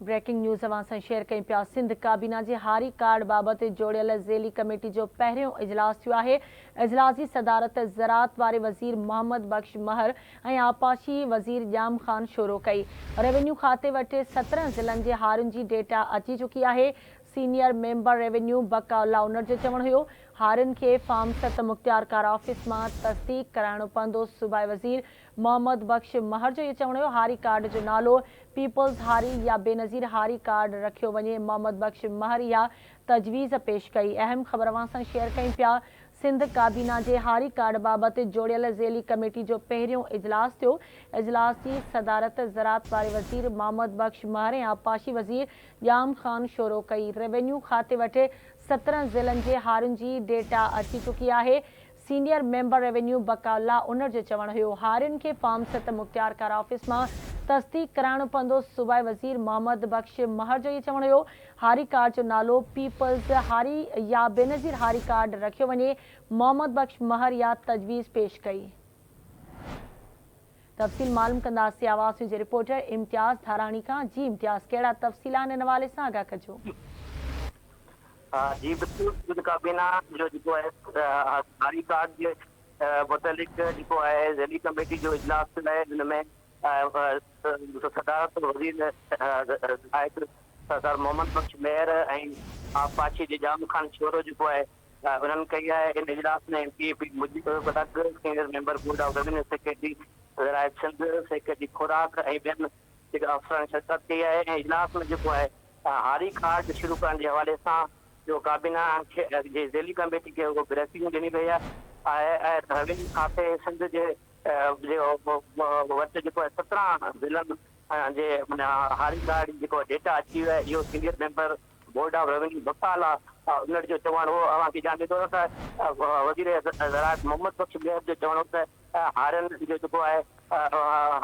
Breaking news अवां सां share कयूं पिया। सिंध काबीना जे हारी कार्ड बाबति जोड़ियल ज़ेली कमेटी जो पहिरियों इजलास थियो आहे। इजलास जी सदारत ज़राअत वारे वज़ीर मोहम्मद बख्श महर ऐं आपाशी वज़ीर ॼाम ख़ान शोरो कई। रेवेन्यू खाते वटि 17 ज़िलनि जे हारियुनि जी डेटा अची चुकी आहे। सीनियर मेंबर रेवेन्यू बकाउल्ला उनर जो चवणु हुयो हारियुनि खे फॉर्म 7 मुख़्तियार कार ऑफिस मां तस्दीक कराइणो पवंदो। सूबाई वज़ीर मोहम्मद बख्श महर जो इहो चवणु हुयो हारी कार्ड जो नालो पीपल्स हारी या बेनज़ीर हारी कार्ड रखियो वञे। मोहम्मद बख्श महर या तजवीज़ पेश कई। अहम ख़बर अवां सां शेयर कयूं पिया। सिंध काबीना जे हारी कार्ड बाबति जोड़ियल ज़ेली कमेटी जो पहिरियों इजलास थियो। इजलास जी सदारत ज़राअत वारे वज़ीर मोहम्मद बख्श महर ऐं आपाशी वज़ीर ॼाम ख़ान शोरो कई। रेवेन्यू खाते वटि 17 ज़िलनि जे हारियुनि जी डेटा अची चुकी आहे। सीनियर मेंबर रेवेन्यू बकाउल्ला उनर जो चवणु हुयो हारियुनि खे फॉर्म 7 मुख़्तियार कार ऑफिस मां तस्दीक कराइणो पवंदो। सूबाई वज़ीर मोहम्मद बख्श महर जो इहो चवणु हुयो हारी कार्ड जो नालो पीपल्स हारी या बेनज़ीर हारी कार्ड रखियो वञे। मोहम्मद बख्श महर या तजवीज़ पेश कई। तफ़सील मालूम कंदासीं आवाज़ जे रिपोर्टर इम्तियाज़ धाराणी खां। जी इम्तियाज़, कहिड़ा तफ़सील आहिनि इन हवाले सां आगाह कजो। जी बिल्कुल काबीना जो जेको आहे हारी कार्ड जे मुतलिक़ जेको आहे ज़ेली कमेटी जो इजलास थियो आहे। हिन में सदारत वज़ीर सरदार मोहम्मद बख्श महर ऐं आपाशी जे ॼाम ख़ान शोरो जेको आहे उन्हनि कई आहे। इन इजलास में पीएपी मुजीब बदक senior member board of revenue secretary ज़राअत सिंध सेक्रेटरी खुराक ऐं ॿियनि जेके अफ़सरनि शिरकत कई आहे। ऐं इजलास में जेको आहे हारी कार्ड शुरू करण जे हवाले सां जो काबीना जे ज़ेली कमेटी खे उहो ब्रीफिंग ॾिनी वई आहे। ऐं रेवेन्यू खाते सिंध जे वटि जेको आहे 17 ज़िलनि जे हारी कार्ड जेको डेटा अची वियो आहे। इहो senior member board of revenue Baqaullah उनर जो चवणु हो। अव्हांखे ॼाणे थो त वज़ीर ज़राअत मोहम्मद बख्श महर जो चवणु हो त हारियुनि जो जेको आहे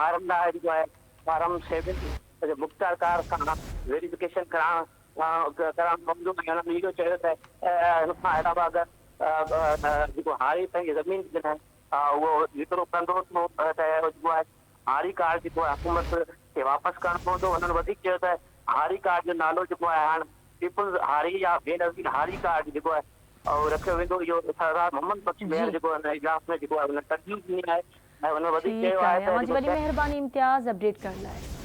हारियुनि लाइ जेको आहे फॉर्म 7 मुख़्तियार कार सां वेरिफिकेशन करणु पवंदो। ऐं हुननि इहो चयो त हिन खां अलावा अगरि जेको हारी पंहिंजी ज़मीन जॾहिं उहो विकिरो कंदो त जेको आहे हारी कार्ड जेको आहे हुकूमत खे वापसि करणु पवंदो। हुननि वधीक चयो त हारी कार्ड जो नालो जेको आहे हाणे पीपल्स हारी या बेनज़ीर हारी कार्ड जेको आहे उहो रखियो वेंदो। इहो सरदार मोहम्मद बख्श महर जेको हिन इजलास में जेको आहे हुन तजवीज़ ॾिनी आहे। ऐं हुन वधीक चयो आहे त वॾी महिरबानी इम्तियाज़ अपडेट करण लाइ।